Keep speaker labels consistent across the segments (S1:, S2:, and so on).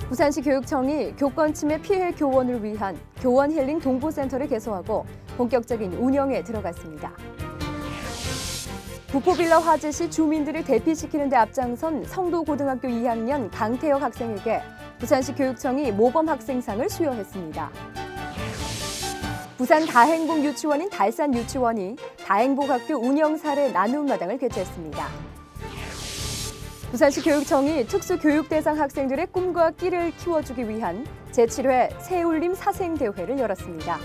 S1: 부산시 교육청이 교권 침해 피해 교원을 위한 교원 힐링 동부센터를 개소하고 본격적인 운영에 들어갔습니다. 구포빌라 화재 시 주민들을 대피시키는 데 앞장선 성도고등학교 2학년 강태혁 학생에게 부산시 교육청이 모범 학생상을 수여했습니다. 부산 다행복 유치원인 달산 유치원이 다행복학교 운영 사례 나눔 마당을 개최했습니다. 부산시 교육청이 특수교육 대상 학생들의 꿈과 끼를 키워주기 위한 제7회 새울림 사생대회를 열었습니다.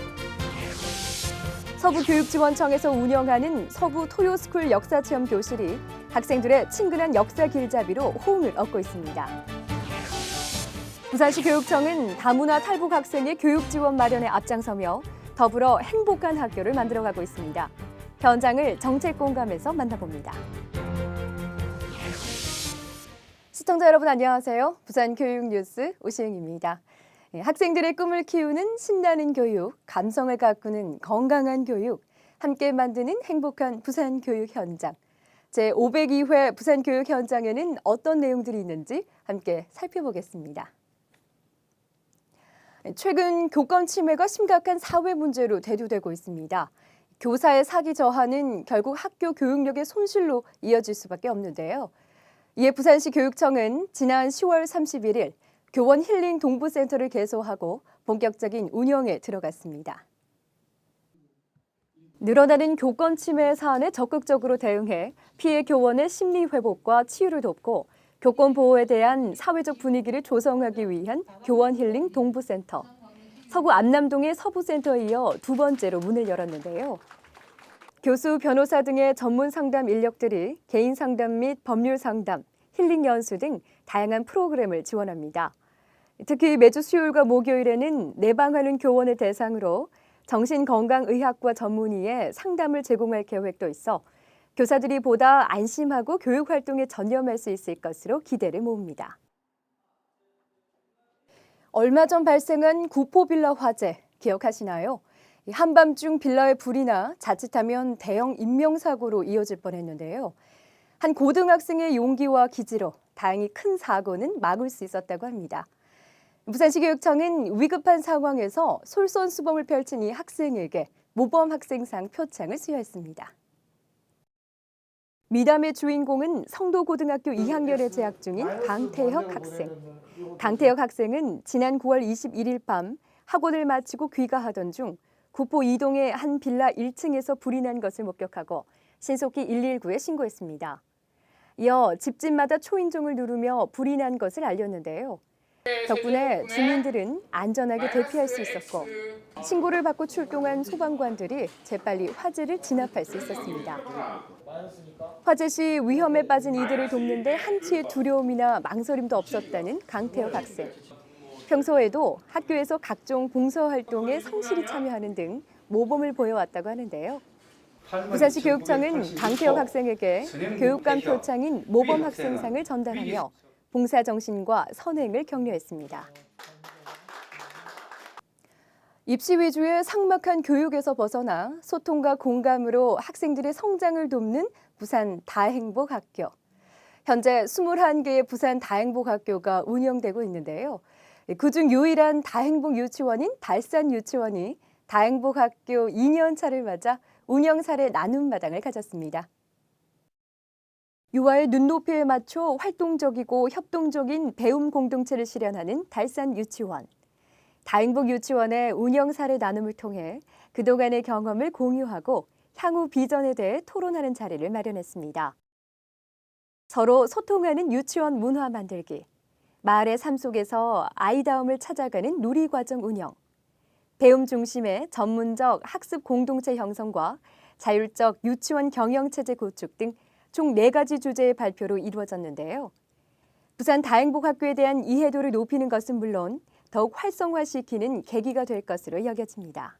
S1: 서부교육지원청에서 운영하는 서부 토요스쿨 역사체험 교실이 학생들의 친근한 역사 길잡이로 호응을 얻고 있습니다. 부산시 교육청은 다문화 탈북 학생의 교육 지원 마련에 앞장서며 더불어 행복한 학교를 만들어가고 있습니다. 현장을 정책공감에서 만나봅니다. 시청자 여러분 안녕하세요. 부산 교육 뉴스 오시영입니다. 학생들의 꿈을 키우는 신나는 교육, 감성을 가꾸는 건강한 교육, 함께 만드는 행복한 부산 교육 현장. 제502회 부산 교육 현장에는 어떤 내용들이 있는지 함께 살펴보겠습니다. 최근 교권 침해가 심각한 사회 문제로 대두되고 있습니다. 교사의 사기 저하는 결국 학교 교육력의 손실로 이어질 수밖에 없는데요. 이에 부산시 교육청은 지난 10월 31일 교원 힐링 동부센터를 개소하고 본격적인 운영에 들어갔습니다. 늘어나는 교권 침해 사안에 적극적으로 대응해 피해 교원의 심리 회복과 치유를 돕고 교권 보호에 대한 사회적 분위기를 조성하기 위한 교원 힐링 동부센터. 서구 암남동의 서부센터에 이어 두 번째로 문을 열었는데요. 교수, 변호사 등의 전문 상담 인력들이 개인 상담 및 법률 상담, 힐링 연수 등 다양한 프로그램을 지원합니다. 특히 매주 수요일과 목요일에는 내방하는 교원을 대상으로 정신건강의학과 전문의의 상담을 제공할 계획도 있어 교사들이 보다 안심하고 교육활동에 전념할 수 있을 것으로 기대를 모읍니다. 얼마 전 발생한 구포빌라 화재 기억하시나요? 한밤중 빌라에 불이 나 자칫하면 대형 인명사고로 이어질 뻔했는데요. 한 고등학생의 용기와 기지로 다행히 큰 사고는 막을 수 있었다고 합니다. 부산시 교육청은 위급한 상황에서 솔선수범을 펼친 이 학생에게 모범 학생상 표창을 수여했습니다. 미담의 주인공은 성도고등학교 2학년에 재학 중인 강태혁 학생. 강태혁 학생은 지난 9월 21일 밤 학원을 마치고 귀가하던 중 구포 이동의 한 빌라 1층에서 불이 난 것을 목격하고 신속히 119에 신고했습니다. 이어 집집마다 초인종을 누르며 불이 난 것을 알렸는데요. 덕분에 주민들은 안전하게 대피할 수 있었고 신고를 받고 출동한 소방관들이 재빨리 화재를 진압할 수 있었습니다. 화재 시 위험에 빠진 이들을 돕는데 한치의 두려움이나 망설임도 없었다는 강태혁 학생. 평소에도 학교에서 각종 봉사활동에 성실히 참여하는 등 모범을 보여왔다고 하는데요. 부산시 교육청은 강태혁 학생에게 교육감 표창인 모범 학생상을 전달하며 봉사정신과 선행을 격려했습니다. 입시 위주의 삭막한 교육에서 벗어나 소통과 공감으로 학생들의 성장을 돕는 부산 다행복학교. 현재 21개의 부산 다행복학교가 운영되고 있는데요. 그중 유일한 다행복 유치원인 달산 유치원이 다행복학교 2년 차를 맞아 운영 사례 나눔 마당을 가졌습니다. 유아의 눈높이에 맞춰 활동적이고 협동적인 배움 공동체를 실현하는 달산 유치원. 다행복 유치원의 운영 사례 나눔을 통해 그동안의 경험을 공유하고 향후 비전에 대해 토론하는 자리를 마련했습니다. 서로 소통하는 유치원 문화 만들기, 마을의 삶 속에서 아이다움을 찾아가는 누리과정 운영, 배움 중심의 전문적 학습 공동체 형성과 자율적 유치원 경영체제 구축 등 총 4가지 주제의 발표로 이루어졌는데요. 부산 다행복학교에 대한 이해도를 높이는 것은 물론 더욱 활성화시키는 계기가 될 것으로 여겨집니다.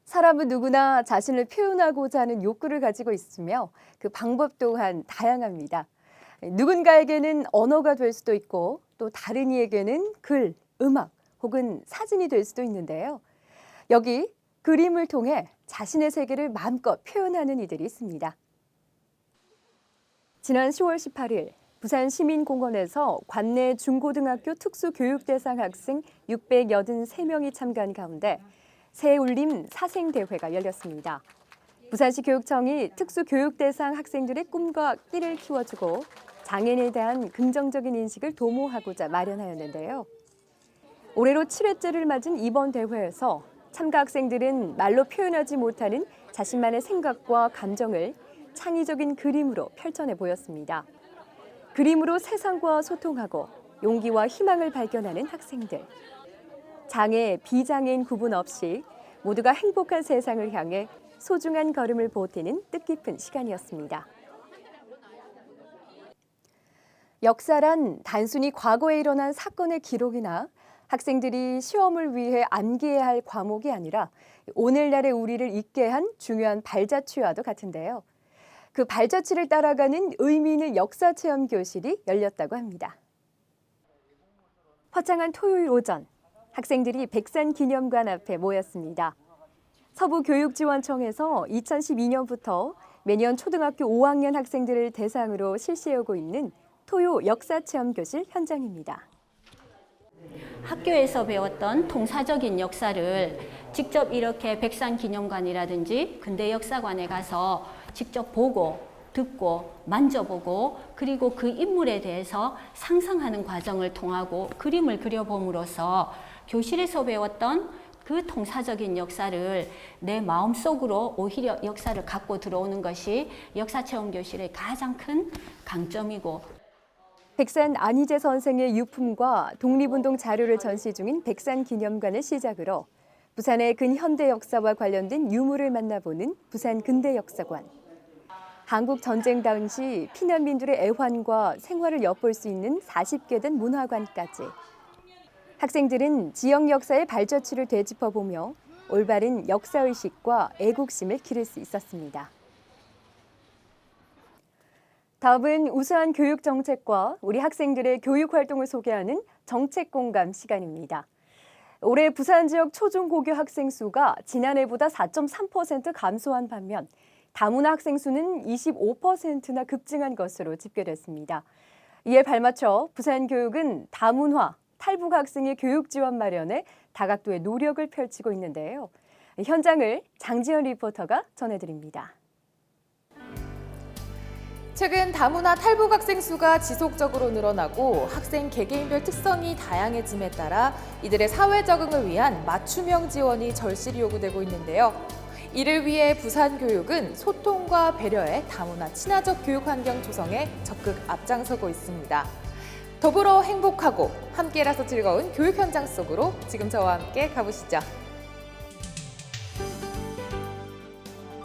S1: 사람은 누구나 자신을 표현하고자 하는 욕구를 가지고 있으며 그 방법 또한 다양합니다. 누군가에게는 언어가 될 수도 있고 또 다른 이에게는 글, 음악 혹은 사진이 될 수도 있는데요. 여기 그림을 통해 자신의 세계를 마음껏 표현하는 이들이 있습니다. 지난 10월 18일 부산시민공원에서 관내 중고등학교 특수교육대상 학생 683명이 참가한 가운데 새울림 사생대회가 열렸습니다. 부산시 교육청이 특수교육대상 학생들의 꿈과 끼를 키워주고 장애인에 대한 긍정적인 인식을 도모하고자 마련하였는데요. 올해로 7회째를 맞은 이번 대회에서 참가 학생들은 말로 표현하지 못하는 자신만의 생각과 감정을 창의적인 그림으로 펼쳐내 보였습니다. 그림으로 세상과 소통하고 용기와 희망을 발견하는 학생들. 장애, 비장애인 구분 없이 모두가 행복한 세상을 향해 소중한 걸음을 보태는 뜻깊은 시간이었습니다. 역사란 단순히 과거에 일어난 사건의 기록이나 학생들이 시험을 위해 암기해야 할 과목이 아니라 오늘날의 우리를 있게 한 중요한 발자취와도 같은데요. 그 발자취를 따라가는 의미 있는 역사체험 교실이 열렸다고 합니다. 화창한 토요일 오전, 학생들이 백산기념관 앞에 모였습니다. 서부교육지원청에서 2012년부터 매년 초등학교 5학년 학생들을 대상으로 실시하고 있는 토요 역사체험 교실 현장입니다.
S2: 학교에서 배웠던 통사적인 역사를 직접 이렇게 백산기념관이라든지 근대역사관에 가서 직접 보고 듣고 만져보고 그리고 그 인물에 대해서 상상하는 과정을 통하고 그림을 그려봄으로써 교실에서 배웠던 그 통사적인 역사를 내 마음속으로 오히려 역사를 갖고 들어오는 것이 역사체험교실의 가장 큰 강점이고
S1: 백산 안희재 선생의 유품과 독립운동 자료를 전시 중인 백산기념관을 시작으로 부산의 근현대 역사와 관련된 유물을 만나보는 부산 근대역사관. 한국 전쟁 당시 피난민들의 애환과 생활을 엿볼 수 있는 40개 된 문화관까지. 학생들은 지역 역사의 발자취를 되짚어보며 올바른 역사의식과 애국심을 기를 수 있었습니다. 다음은 우수한 교육 정책과 우리 학생들의 교육 활동을 소개하는 정책 공감 시간입니다. 올해 부산 지역 초중고교 학생 수가 지난해보다 4.3% 감소한 반면 다문화 학생 수는 25%나 급증한 것으로 집계됐습니다. 이에 발맞춰 부산교육은 다문화, 탈북 학생의 교육 지원 마련에 다각도의 노력을 펼치고 있는데요. 현장을 장지연 리포터가 전해드립니다.
S3: 최근 다문화 탈북 학생 수가 지속적으로 늘어나고 학생 개개인별 특성이 다양해짐에 따라 이들의 사회 적응을 위한 맞춤형 지원이 절실히 요구되고 있는데요. 이를 위해 부산교육은 소통과 배려의 다문화 친화적 교육 환경 조성에 적극 앞장서고 있습니다. 더불어 행복하고 함께라서 즐거운 교육 현장 속으로 지금 저와 함께 가보시죠.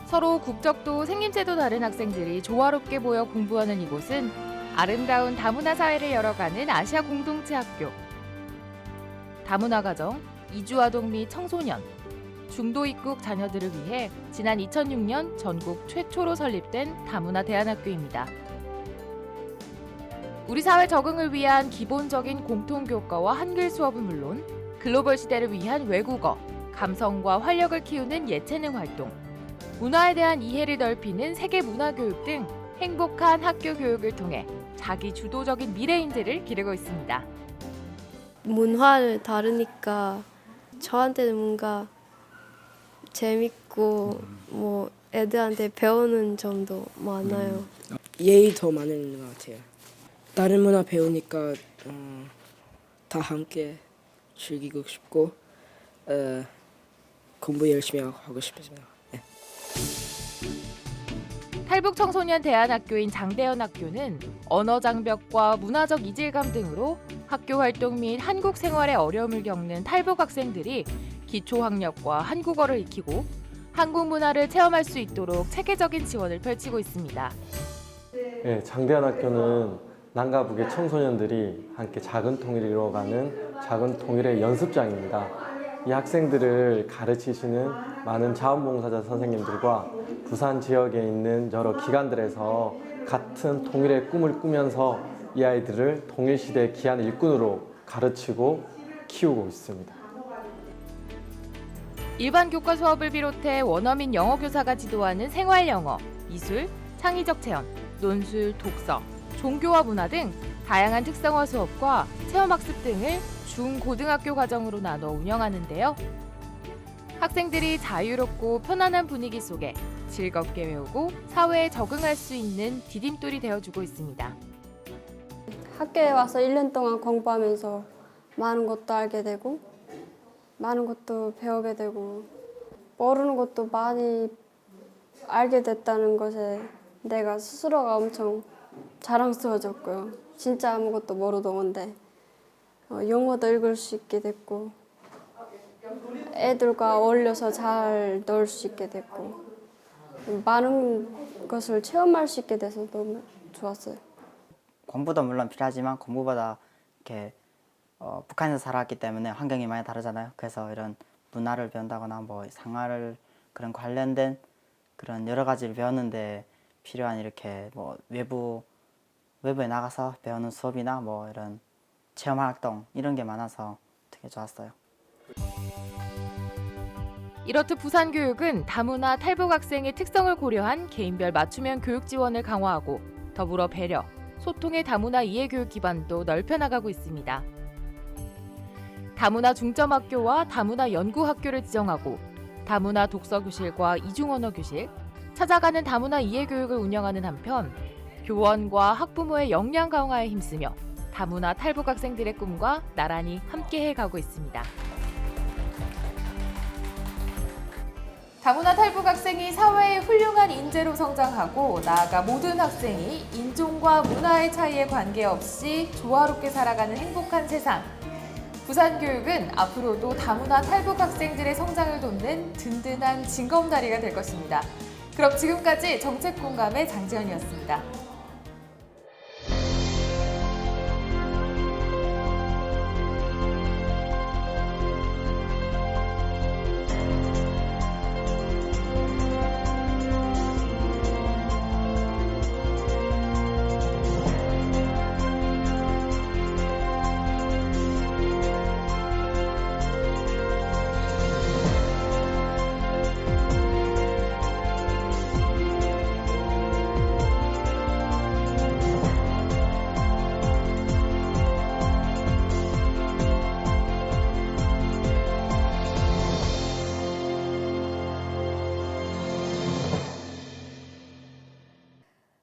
S3: 서로 국적도 생김새도 다른 학생들이 조화롭게 모여 공부하는 이곳은 아름다운 다문화 사회를 열어가는 아시아 공동체 학교. 다문화 가정, 이주아동 및 청소년, 중도 입국 자녀들을 위해 지난 2006년 전국 최초로 설립된 다문화 대안학교입니다. 우리 사회 적응을 위한 기본적인 공통교과와 한글 수업은 물론 글로벌 시대를 위한 외국어, 감성과 활력을 키우는 예체능 활동, 문화에 대한 이해를 넓히는 세계 문화교육 등 행복한 학교 교육을 통해 자기 주도적인 미래 인재를 기르고 있습니다.
S4: 문화를 다르니까 저한테는 뭔가 재밌고 뭐 애들한테 배우는 점도 많아요.
S5: 예의 더 많은 것 같아요. 다른 문화 배우니까 다 함께 즐기고 싶고 공부 열심히 하고 싶습니다. 네.
S3: 탈북 청소년 대안학교인 장대현 학교는 언어 장벽과 문화적 이질감 등으로 학교 활동 및 한국 생활에 어려움을 겪는 탈북 학생들이 기초 학력과 한국어를 익히고 한국 문화를 체험할 수 있도록 체계적인 지원을 펼치고 있습니다.
S6: 네, 장대한 학교는 남과 북의 청소년들이 함께 작은 통일을 이루어가는 작은 통일의 연습장입니다. 이 학생들을 가르치시는 많은 자원봉사자 선생님들과 부산 지역에 있는 여러 기관들에서 같은 통일의 꿈을 꾸면서 이 아이들을 통일시대의 귀한 일꾼으로 가르치고 키우고 있습니다.
S3: 일반 교과 수업을 비롯해 원어민 영어 교사가 지도하는 생활 영어, 미술, 창의적 체험, 논술, 독서, 종교와 문화 등 다양한 특성화 수업과 체험학습 등을 중, 고등학교 과정으로 나눠 운영하는데요. 학생들이 자유롭고 편안한 분위기 속에 즐겁게 배우고 사회에 적응할 수 있는 디딤돌이 되어주고 있습니다.
S4: 학교에 와서 1년 동안 공부하면서 많은 것도 알게 되고 많은 것도 배우게 되고 모르는 것도 많이 알게 됐다는 것에 내가 스스로가 엄청 자랑스러워졌고요. 진짜 아무것도 모르던 건데 영어도 읽을 수 있게 됐고 애들과 어울려서 잘 놀 수 있게 됐고 많은 것을 체험할 수 있게 돼서 너무 좋았어요.
S7: 공부도 물론 필요하지만 공부보다 이렇게 북한에서 살아왔기 때문에 환경이 많이 다르잖아요. 그래서 이런 문화를 배운다거나 뭐 생활을 그런 관련된 그런 여러 가지를 배우는데 필요한 이렇게 뭐 외부에 나가서 배우는 수업이나 뭐 이런 체험 활동 이런 게 많아서 되게 좋았어요.
S3: 이렇듯 부산교육은 다문화 탈북 학생의 특성을 고려한 개인별 맞춤형 교육 지원을 강화하고 더불어 배려, 소통의 다문화 이해교육 기반도 넓혀나가고 있습니다. 다문화 중점학교와 다문화 연구학교를 지정하고 다문화 독서교실과 이중언어교실, 찾아가는 다문화 이해교육을 운영하는 한편 교원과 학부모의 역량 강화에 힘쓰며 다문화 탈북 학생들의 꿈과 나란히 함께해 가고 있습니다. 다문화 탈북 학생이 사회의 훌륭한 인재로 성장하고 나아가 모든 학생이 인종과 문화의 차이에 관계없이 조화롭게 살아가는 행복한 세상. 부산교육은 앞으로도 다문화 탈북 학생들의 성장을 돕는 든든한 징검다리가 될 것입니다. 그럼 지금까지 정책공감의 장지연이었습니다.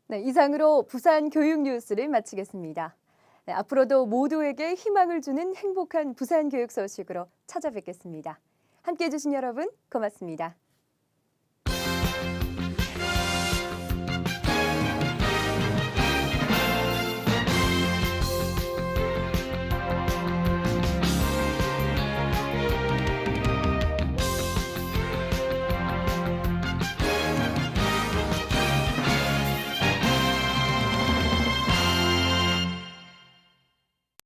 S1: 네, 이상으로 부산 교육 뉴스를 마치겠습니다. 네, 앞으로도 모두에게 희망을 주는 행복한 부산 교육 소식으로 찾아뵙겠습니다. 함께해 주신 여러분 고맙습니다.